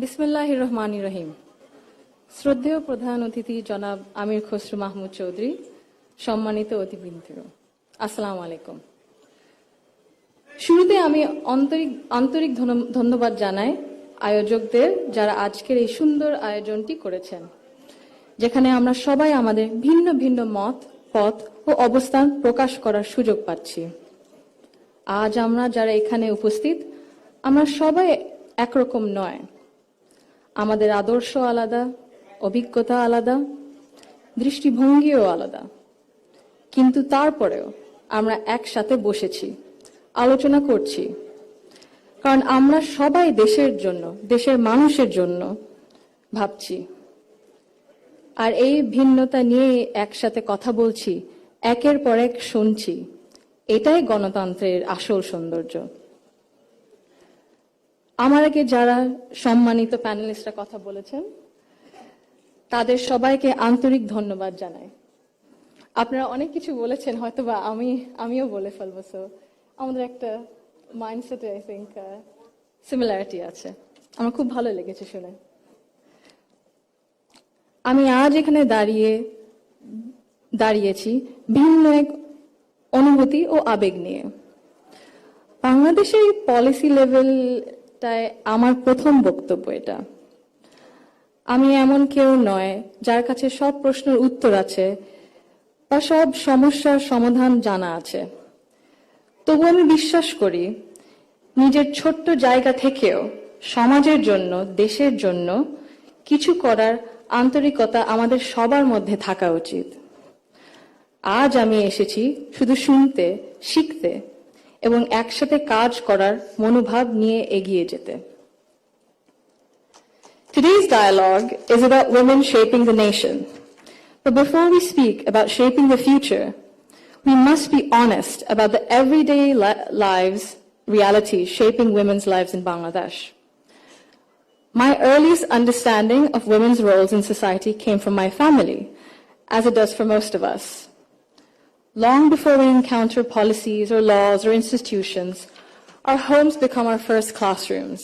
বিসমিল্লাহির রহমানির রহিম। শ্রদ্ধেয় প্রধান অতিথি জনাব আমির খসরু মাহমুদ চৌধুরী, সম্মানিত অতিথিবৃন্দ, আসসালামু আলাইকুম। শুরুতে আমি আন্তরিক ধন্যবাদ জানাই আয়োজকদের, যারা আজকের এই সুন্দর আয়োজনটি করেছেন, যেখানে আমরা সবাই আমাদের ভিন্ন ভিন্ন মত, পথ ও অবস্থান প্রকাশ করার সুযোগ পাচ্ছি। আজ আমরা যারা এখানে উপস্থিত, আমরা সবাই একরকম নয়। আমাদের আদর্শ আলাদা, অভিজ্ঞতা আলাদা, দৃষ্টিভঙ্গিও আলাদা, কিন্তু তারপরেও আমরা একসাথে বসেছি, আলোচনা করছি, কারণ আমরা সবাই দেশের জন্য, দেশের মানুষের জন্য ভাবছি। আর এই ভিন্নতা নিয়ে একসাথে কথা বলছি, একের পর এক শুনছি, এটাই গণতন্ত্রের আসল সৌন্দর্য। আমার আগে যারা সম্মানিত প্যানেলিস্টরা কথা বলেছেন, তাদের সবাইকে আন্তরিক ধন্যবাদ জানাই। আপনারা অনেক কিছু বলেছেন, হয়তোবা আমিও বলে ফেলবো। সো আমাদের একটা মাইন্ডসেটে আই থিঙ্ক সিমিলারিটি আছে। আমার খুব ভালো লেগেছে শুনে। আমি আজ এখানে দাঁড়িয়েছি ভিন্ন এক অনুভূতি ও আবেগ নিয়ে। বাংলাদেশের পলিসি লেভেলটায় আমার প্রথম বক্তব্য এটা। আমি এমন কেউ নয় যার কাছে সব প্রশ্নের উত্তর আছে বা সব সমস্যার সমাধান জানা আছে। তবু আমি বিশ্বাস করি, নিজের ছোট্ট জায়গা থেকেও সমাজের জন্য, দেশের জন্য কিছু করার আন্তরিকতা আমাদের সবার মধ্যে থাকা উচিত। আজ আমি এসেছি শুধু শুনতে, শিখতে এবং একসাথে কাজ করার মনোভাব নিয়ে এগিয়ে যেতে। Today's dialogue is about women shaping the nation. But before we speak about shaping the future, we must be honest about the everyday lives, realities shaping women's lives in Bangladesh. My earliest understanding of women's roles in society came from my family, as it does for most of us. Long before we encounter policies or laws or institutions, our homes become our first classrooms.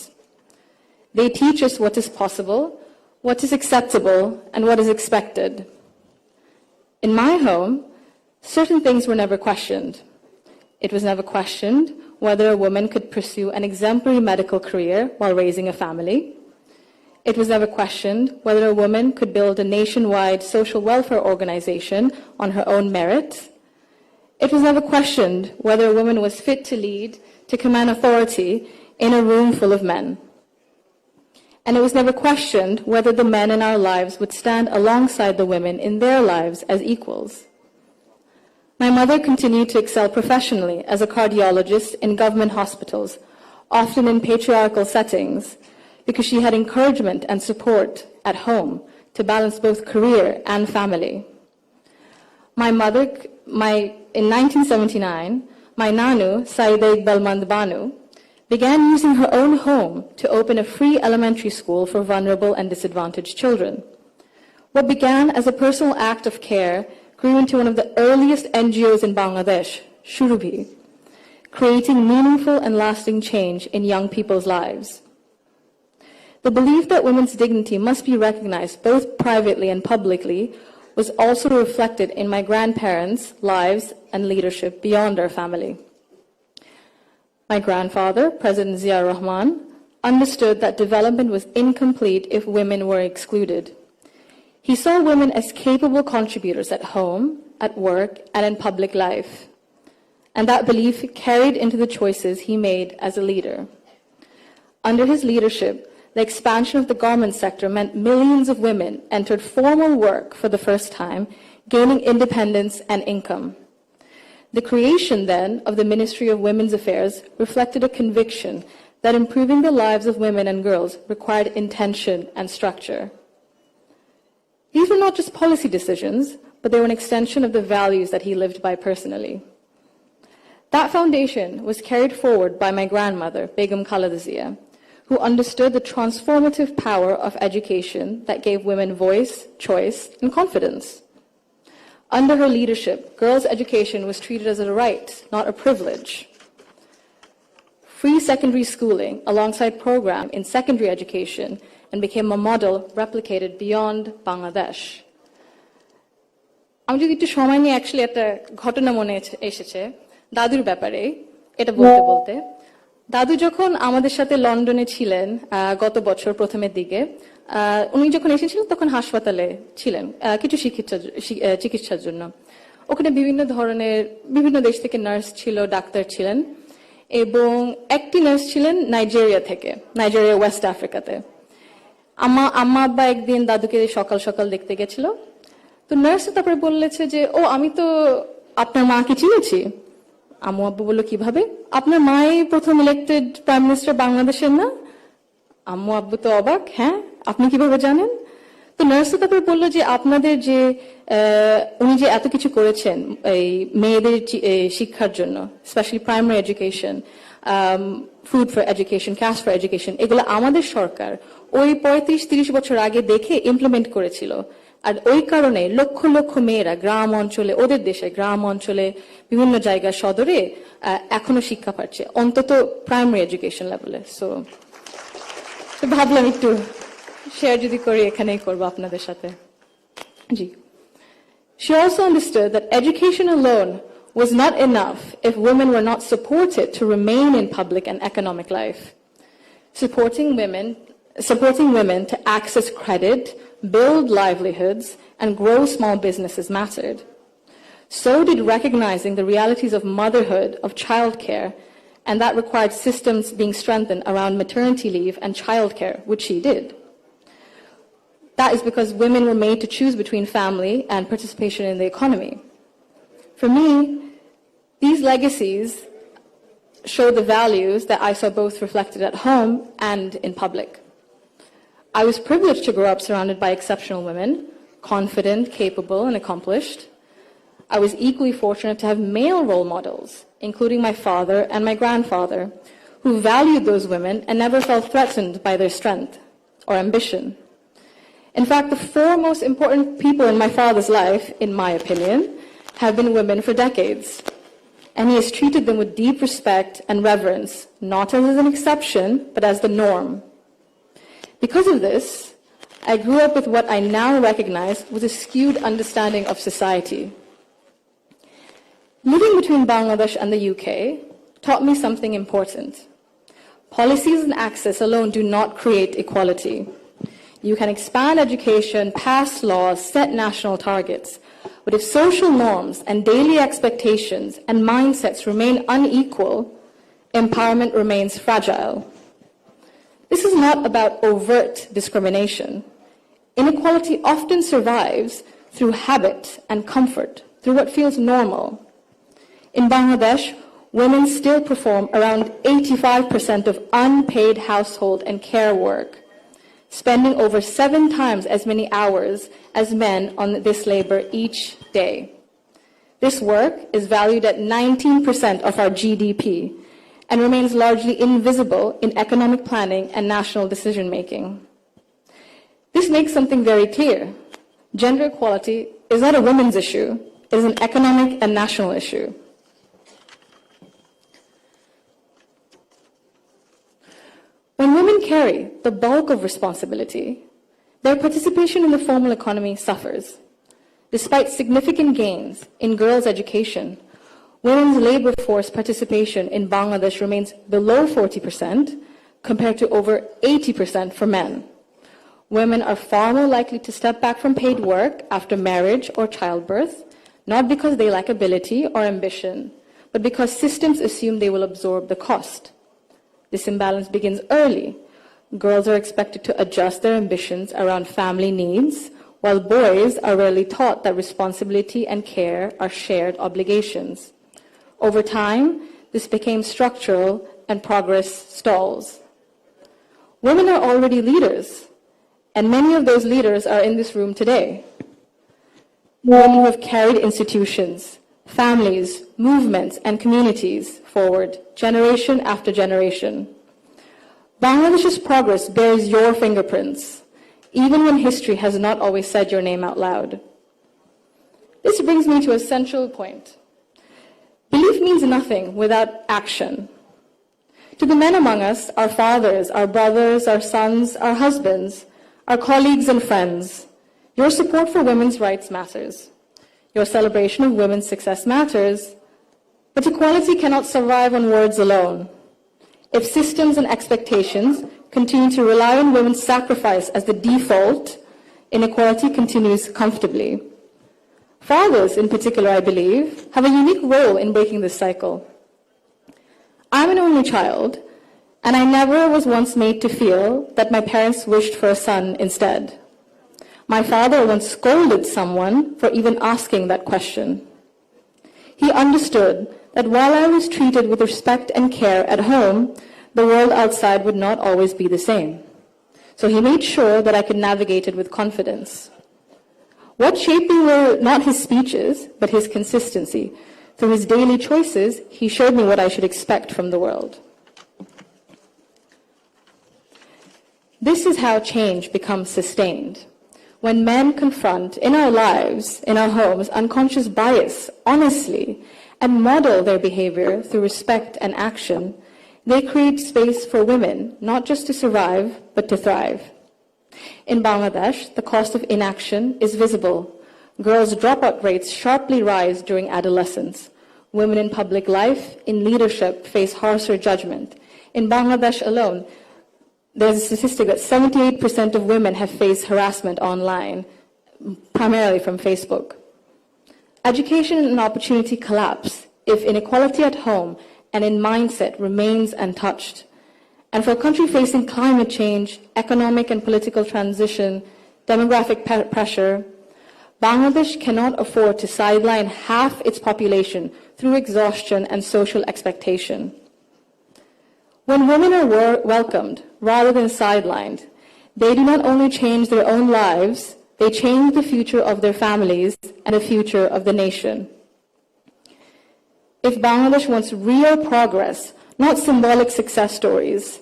They teach us what is possible, what is acceptable, and what is expected. In my home, certain things were never questioned. It was never questioned whether a woman could pursue an exemplary medical career while raising a family. It was never questioned whether a woman could build a nationwide social welfare organization on her own merit. It was never questioned whether a woman was fit to lead, to command authority in a room full of men. And it was never questioned whether the men in our lives would stand alongside the women in their lives as equals. My mother continued to excel professionally as a cardiologist in government hospitals, often in patriarchal settings, because she had encouragement and support at home to balance both career and family. In 1979, my Nanu, Saida Iqbal Mand Banu, began using her own home to open a free elementary school for vulnerable and disadvantaged children. What began as a personal act of care grew into one of the earliest NGOs in Bangladesh, Shurubhi, creating meaningful and lasting change in young people's lives. The belief that women's dignity must be recognized both privately and publicly was also reflected in my grandparents' lives and leadership beyond our family. My grandfather, President Zia Rahman, understood that development was incomplete if women were excluded. He saw women as capable contributors at home, at work, and in public life. And that belief carried into the choices he made as a leader. Under his leadership, the expansion of the garment sector meant millions of women entered formal work for the first time, gaining independence and income. The creation then of the Ministry of Women's Affairs reflected a conviction that improving the lives of women and girls required intention and structure. These were not just policy decisions, but they were an extension of the values that he lived by personally. That foundation was carried forward by my grandmother, Begum Khaleda Zia, who understood the transformative power of education that gave women voice, choice, and confidence. Under her leadership, girls' education was treated as a right, not a privilege. Free secondary schooling, alongside program in secondary education, and became a model replicated beyond Bangladesh. আমি যদি একটু সময় নিয়ে actually একটা ঘটনা মনে এসেছে দাদুর ব্যাপারে এটা বলতে বলতে দাদু যখন আমাদের সাথে লন্ডনে ছিলেন গত বছর প্রথমের দিকে উনি যখন এসেছিলেন তখন হাসপাতালে ছিলেন কিছু চিকিৎসার জন্য ওখানে বিভিন্ন দেশ থেকে নার্স ছিল ডাক্তার ছিলেন এবং একটি নার্স ছিলেন নাইজেরিয়া ওয়েস্ট আফ্রিকাতে আম্মা আব্বা একদিন দাদুকে সকাল সকাল দেখতে গেছিল তো নার্স তারপরে বললেছে যে ও আমি তো আপনার মাকে চিনেছি আম্মু আব্বু বললো কিভাবে আপনার মাই প্রথম ইলেক্টেড প্রাইম মিনিস্টার বাংলাদেশের না আম্মু আব্বু তো অবাক হ্যাঁ আপনি কিভাবে জানেন তো নার্স তারপরে বললো যে আপনাদের যে উনি যে এত কিছু করেছেন এই মেয়েদের শিক্ষার জন্য specially primary education food for education cast for education এগুলো আমাদের সরকার ওই 35-30 বছর আগে দেখে ইমপ্লিমেন্ট করেছিল আর ওই কারণে লক্ষ লক্ষ মেয়েরা গ্রাম অঞ্চলে ওদের দেশে গ্রাম অঞ্চলে বিভিন্ন জায়গা সদরে এখনো শিক্ষা পাচ্ছে অন্তত প্রাইমারি এডুকেশন লেভেলে সো ভাবলাম একটু শেয়ার যদি করি এখানেই করবো আপনাদের সাথে জি She also understood that education alone was not enough if women were not supported to remain in public and economic life. Supporting women to access credit, build livelihoods, and grow small businesses mattered. So did recognizing the realities of motherhood, of childcare, and that required systems being strengthened around maternity leave and childcare, which she did. That is because women were made to choose between family and participation in the economy. For me, these legacies show the values that I saw both reflected at home and in public. I was privileged to grow up surrounded by exceptional women, confident, capable, and accomplished. I was equally fortunate to have male role models, including my father and my grandfather, who valued those women and never felt threatened by their strength or ambition. In fact, the four most important people in my father's life, in my opinion, have been women for decades. And he has treated them with deep respect and reverence, not as an exception, but as the norm. Because of this, I grew up with what I now recognize was a skewed understanding of society. Living between Bangladesh and the UK taught me something important. Policies and access alone do not create equality. You can expand education, pass laws, set national targets, but if social norms and daily expectations and mindsets remain unequal, empowerment remains fragile. This is not about overt discrimination. Inequality often survives through habit and comfort, through what feels normal. In Bangladesh, women still perform around 85% of unpaid household and care work, spending over 7 times as many hours as men on this labor each day. This work is valued at 19% of our GDP and remains largely invisible in economic planning and national decision-making. This makes something very clear. Gender equality is not a women's issue, it is an economic and national issue. When women carry the bulk of responsibility, their participation in the formal economy suffers. Despite significant gains in girls' education, women's labor force participation in Bangladesh remains below 40% compared to over 80% for men. Women are far more likely to step back from paid work after marriage or childbirth, not because they lack ability or ambition, but because systems assume they will absorb the cost. This imbalance begins early. Girls are expected to adjust their ambitions around family needs, while boys are rarely taught that responsibility and care are shared obligations. Over time, this became structural and progress stalls. Women are already leaders, and many of those leaders are in this room today. Women who have carried institutions, families, movements, and communities forward, generation after generation. Bangladesh's progress bears your fingerprints, even when history has not always said your name out loud. This brings me to a central point. Belief means nothing without action. To the men among us, our fathers, our brothers, our sons, our husbands, our colleagues and friends, your support for women's rights matters. Your celebration of women's success matters, but equality cannot survive on words alone. If systems and expectations continue to rely on women's sacrifice as the default, inequality continues comfortably. Fathers, in particular, I believe, have a unique role in breaking this cycle. I'm an only child, and I never was once made to feel that my parents wished for a son instead. My father once scolded someone for even asking that question. He understood that while I was treated with respect and care at home, the world outside would not always be the same. So he made sure that I could navigate it with confidence. What shaped me were not his speeches, but his consistency. Through his daily choices, he showed me what I should expect from the world. This is how change becomes sustained. When men confront in our lives, in our homes, unconscious bias honestly and model their behavior through respect and action, they create space for women, not just to survive, but to thrive. In Bangladesh, the cost of inaction is visible. Girls' dropout rates sharply rise during adolescence. Women in public life, in leadership, face harsher judgment. In Bangladesh alone, there's a statistic that 78% of women have faced harassment online, primarily from Facebook. Education and opportunity collapse if inequality at home and in mindset remains untouched. And for a country facing climate change, economic and political transition, demographic pressure, Bangladesh cannot afford to sideline half its population through exhaustion and social expectation. When women are welcomed rather than sidelined, they do not only change their own lives, they change the future of their families and the future of the nation. If Bangladesh wants real progress, not symbolic success stories,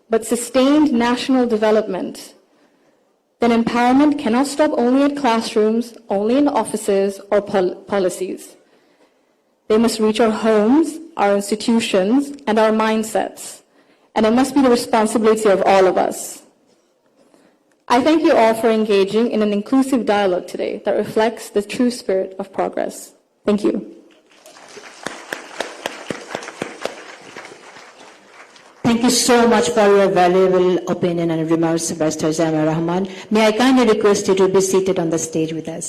but sustained national development, then empowerment cannot stop only at classrooms, only in offices or policies. They must reach our homes, our institutions, and our mindsets. And it must be the responsibility of all of us. I thank you all for engaging in an inclusive dialogue today that reflects the true spirit of progress. Thank you. Thank you so much for your valuable opinion and remarks, Barrister Jamia Rahman. May I kindly request you to be seated on the stage with us.